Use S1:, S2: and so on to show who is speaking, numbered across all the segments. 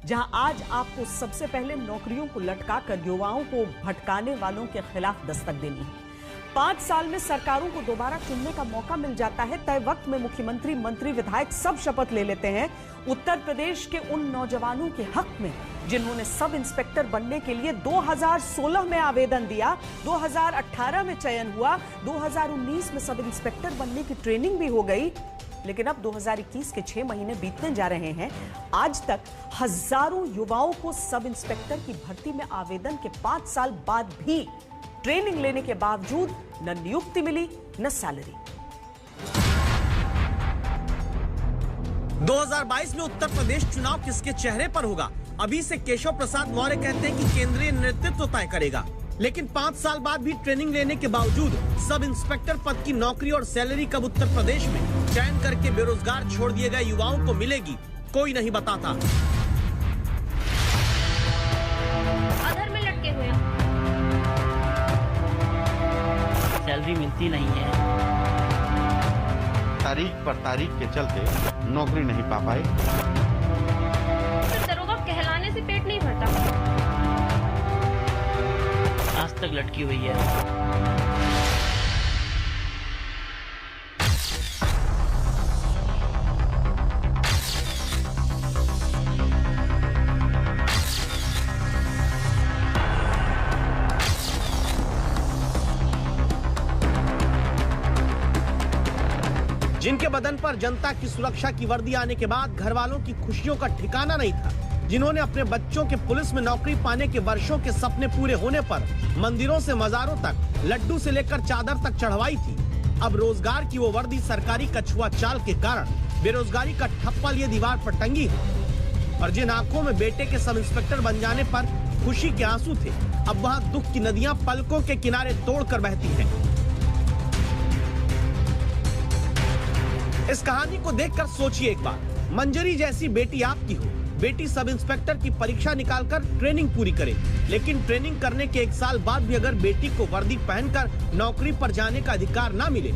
S1: जहां आज आपको सबसे पहले नौकरियों को लटकाकर युवाओं को भटकाने वालों के खिलाफ दस्तक देनी है। 5 साल में सरकारों को दोबारा चुनने का मौका मिल जाता है। तय वक्त में मुख्यमंत्री, मंत्री, विधायक सब शपथ ले लेते हैं उत्तर प्रदेश के उन नौजवानों के हक में जिन्होंने सब इंस्पेक्टर बनने के लिए 2016 में आवेदन दिया, 2018 में चयन हुआ, 2019 में सब इंस्पेक्टर बनने की ट्रेनिंग भी हो गई। लेकिन अब 2021 के 6 महीने बीतने जा रहे हैं। आज तक हजारों युवाओं को सब इंस्पेक्टर की भर्ती में आवेदन के 5 साल बाद भी ट्रेनिंग लेने के बावजूद न नियुक्ति मिली न सैलरी।
S2: 2022 में उत्तर प्रदेश चुनाव किसके चेहरे पर होगा? अभी से केशव प्रसाद मौर्य कहते हैं कि केंद्रीय नेतृत्व तय करेगा। लेकिन 5 साल बाद भी ट्रेनिंग लेने के बावजूद सब इंस्पेक्टर पद की नौकरी और सैलरी कब उत्तर प्रदेश में चयन करके बेरोजगार छोड़ दिए गए युवाओं को मिलेगी, कोई नहीं बताता।
S3: अधर में लटके हुए हैं,
S4: सैलरी मिलती नहीं है।
S5: तारीख पर तारीख के चलते नौकरी नहीं पा पाए।
S3: दरोगा कहलाने से पेट नहीं भरता।
S4: आज तक लटकी हुई है।
S2: जिनके बदन पर जनता की सुरक्षा की वर्दी आने के बाद घर वालों की खुशियों का ठिकाना नहीं था, जिन्होंने अपने बच्चों के पुलिस में नौकरी पाने के वर्षों के सपने पूरे होने पर मंदिरों से मजारों तक, लड्डू से लेकर चादर तक चढ़वाई थी, अब रोजगार की वो वर्दी सरकारी कछुआ चाल के कारण बेरोजगारी का ठप्पा लिए दीवार पर टंगी है। और जिन आंखों में बेटे के सब इंस्पेक्टर बन जाने पर खुशी के आंसू थे, अब वहाँ दुख की नदियां पलकों के किनारे तोड़कर बहती हैं। इस कहानी को देखकर सोचिए एक बार, मंजरी जैसी बेटी आपकी हो, बेटी सब इंस्पेक्टर की परीक्षा निकालकर ट्रेनिंग पूरी करे, लेकिन ट्रेनिंग करने के 1 साल बाद भी अगर बेटी को वर्दी पहनकर नौकरी पर जाने का अधिकार ना मिले,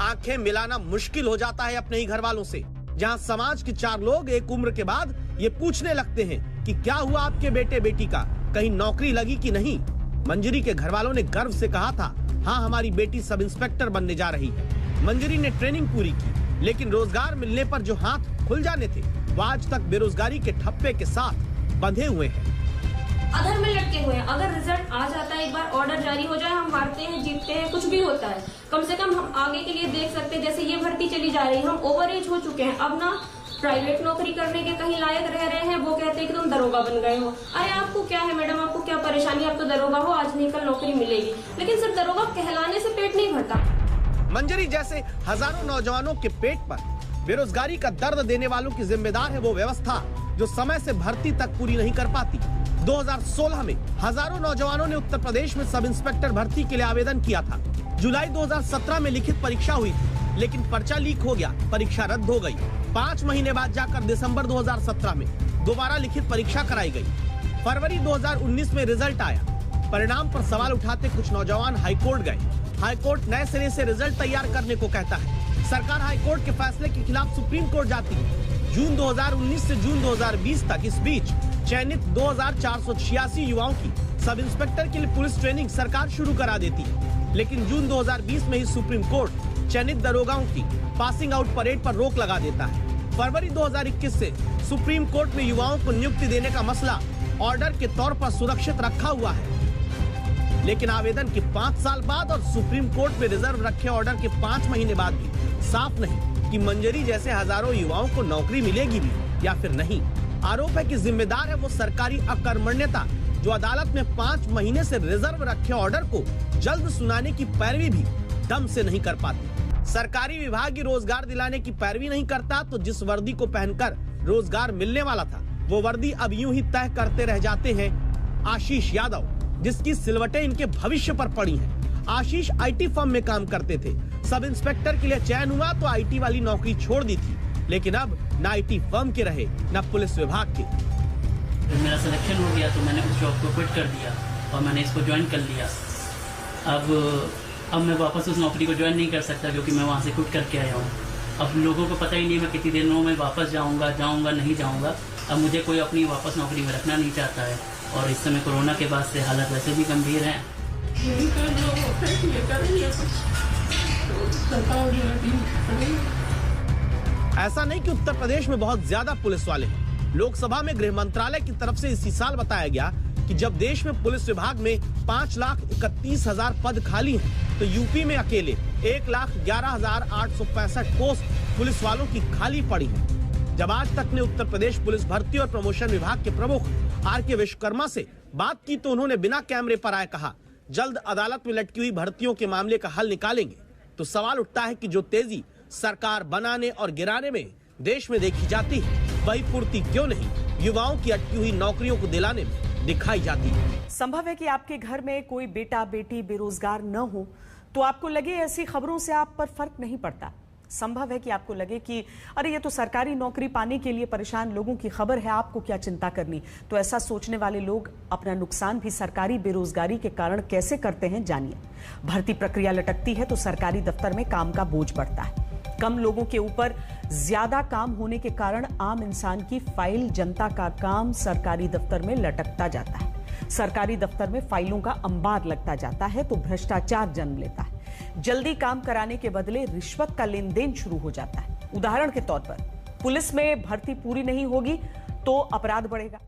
S2: आंखें मिलाना मुश्किल हो जाता है अपने ही घर वालों से। जहां समाज के 4 लोग एक उम्र के बाद ये पूछने लगते हैं कि क्या हुआ आपके बेटे बेटी का, कहीं नौकरी लगी कि नहीं। मंजरी के घर वालों ने गर्व से कहा था, हाँ हमारी बेटी सब इंस्पेक्टर बनने जा रही है। मंजरी ने ट्रेनिंग पूरी की, लेकिन रोजगार मिलने पर जो हाथ खुल जाने थे, वो आज तक बेरोजगारी के ठप्पे के साथ बंधे हुए हैं।
S3: अधर में लटके हुए हैं। अगर रिजल्ट आ जाता है, एक बार ऑर्डर जारी हो जाए, हम हारते हैं, जीतते हैं, कुछ भी होता है, कम से कम हम आगे के लिए देख सकते हैं। जैसे ये भर्ती चली जा रही है, हम ओवर एज हो चुके हैं, अब ना प्राइवेट नौकरी करने के कहीं लायक रह रहे हैं। वो कहते हैं कि तुम दरोगा बन गए हो। अरे आपको क्या है मैडम, आपको क्या परेशानी, आप तो दरोगा हो, आज नहीं कल नौकरी मिलेगी। लेकिन सिर्फ दरोगा कहलाने से पेट नहीं भरता।
S2: मंजरी जैसे हजारों नौजवानों के पेट पर बेरोजगारी का दर्द देने वालों की जिम्मेदार है वो व्यवस्था जो समय से भर्ती तक पूरी नहीं कर पाती। 2016 में हजारों नौजवानों ने उत्तर प्रदेश में सब इंस्पेक्टर भर्ती के लिए आवेदन किया था। जुलाई 2017 में लिखित परीक्षा हुई थी, लेकिन पर्चा लीक हो गया, परीक्षा रद्द हो गई। 5 महीने बाद जाकर दिसंबर 2017 में दोबारा लिखित परीक्षा कराई गई। फरवरी 2019 में रिजल्ट आया। परिणाम पर सवाल उठाते कुछ नौजवान हाईकोर्ट गए। हाईकोर्ट नए सिरे से रिजल्ट तैयार करने को कहता है। सरकार हाईकोर्ट के फैसले के खिलाफ सुप्रीम कोर्ट जाती है। जून 2019 से जून 2020 तक इस बीच चयनित 2486 युवाओं की सब इंस्पेक्टर के लिए पुलिस ट्रेनिंग सरकार शुरू करा देती है। लेकिन जून 2020 में ही सुप्रीम कोर्ट चयनित दरोगाओं की पासिंग आउट परेड पर रोक लगा देता है। फरवरी 2021 से सुप्रीम कोर्ट में युवाओं को नियुक्ति देने का मसला ऑर्डर के तौर पर सुरक्षित रखा हुआ है। लेकिन आवेदन के 5 साल बाद और सुप्रीम कोर्ट में रिजर्व रखे ऑर्डर के 5 महीने बाद भी साफ नहीं कि मंजरी जैसे हजारों युवाओं को नौकरी मिलेगी भी या फिर नहीं। आरोप है कि जिम्मेदार है वो सरकारी अकर्मण्यता जो अदालत में 5 महीने से रिजर्व रखे ऑर्डर को जल्द सुनाने की पैरवी भी दम से नहीं कर पाती। सरकारी विभाग ही रोजगार दिलाने की पैरवी नहीं करता तो जिस वर्दी को पहनकर रोजगार मिलने वाला था वो वर्दी अब यूं ही तय करते रह जाते हैं आशीष यादव, जिसकी सिलवटें इनके भविष्य पर पड़ी हैं। आशीष आईटी फर्म में काम करते थे। सब इंस्पेक्टर के लिए चयन हुआ तो आईटी वाली नौकरी छोड़ दी थी, लेकिन अब न आईटी फर्म के रहे न पुलिस विभाग के।
S4: मेरा सिलेक्शन हो गया तो मैंने उस जॉब को क्विट कर दिया और मैंने इसको ज्वाइन कर लिया। अब मैं वापस उस नौकरी को ज्वाइन नहीं कर सकता क्योंकि मैं वहाँ से क्विट करके आया हूँ। अब लोगों को पता ही नहीं मैं कितनी दिनों में वापस जाऊँगा नहीं जाऊँगा। अब मुझे कोई अपनी वापस नौकरी में रखना नहीं चाहता है, और इस समय कोरोना के बाद से हालत वैसे भी गंभीर है।
S2: ऐसा नहीं कि उत्तर प्रदेश में बहुत ज्यादा पुलिस वाले हैं। लोकसभा में गृह मंत्रालय की तरफ से इसी साल बताया गया कि जब देश में पुलिस विभाग में 5,31,000 पद खाली हैं, तो यूपी में अकेले 1,11,865 पोस्ट पुलिस वालों की खाली पड़ी है। जब आज तक ने उत्तर प्रदेश पुलिस भर्ती और प्रमोशन विभाग के प्रमुख आर.के. विश्वकर्मा से बात की तो उन्होंने बिना कैमरे पर आए कहा, जल्द अदालत में लटकी हुई भर्तियों के मामले का हल निकालेंगे। तो सवाल उठता है कि जो तेजी सरकार बनाने और गिराने में देश में देखी जाती है, वही पूर्ति क्यों नहीं युवाओं की अटकी हुई नौकरियों को दिलाने में दिखाई जाती है।
S1: संभव है कि आपके घर में कोई बेटा बेटी बेरोजगार न हो तो आपको लगे ऐसी खबरों से आप पर फर्क नहीं पड़ता। संभव है कि आपको लगे कि अरे ये तो सरकारी नौकरी पाने के लिए परेशान लोगों की खबर है, आपको क्या चिंता करनी। तो ऐसा सोचने वाले लोग अपना नुकसान भी सरकारी बेरोजगारी के कारण कैसे करते हैं, जानिए। भर्ती प्रक्रिया लटकती है तो सरकारी दफ्तर में काम का बोझ बढ़ता है। कम लोगों के ऊपर ज्यादा काम होने के कारण आम इंसान की फाइल, जनता का काम सरकारी दफ्तर में लटकता जाता है। सरकारी दफ्तर में फाइलों का अंबार लगता जाता है तो भ्रष्टाचार जन्म लेता है। जल्दी काम कराने के बदले रिश्वत का लेन देन शुरू हो जाता है। उदाहरण के तौर पर पुलिस में भर्ती पूरी नहीं होगी तो अपराध बढ़ेगा।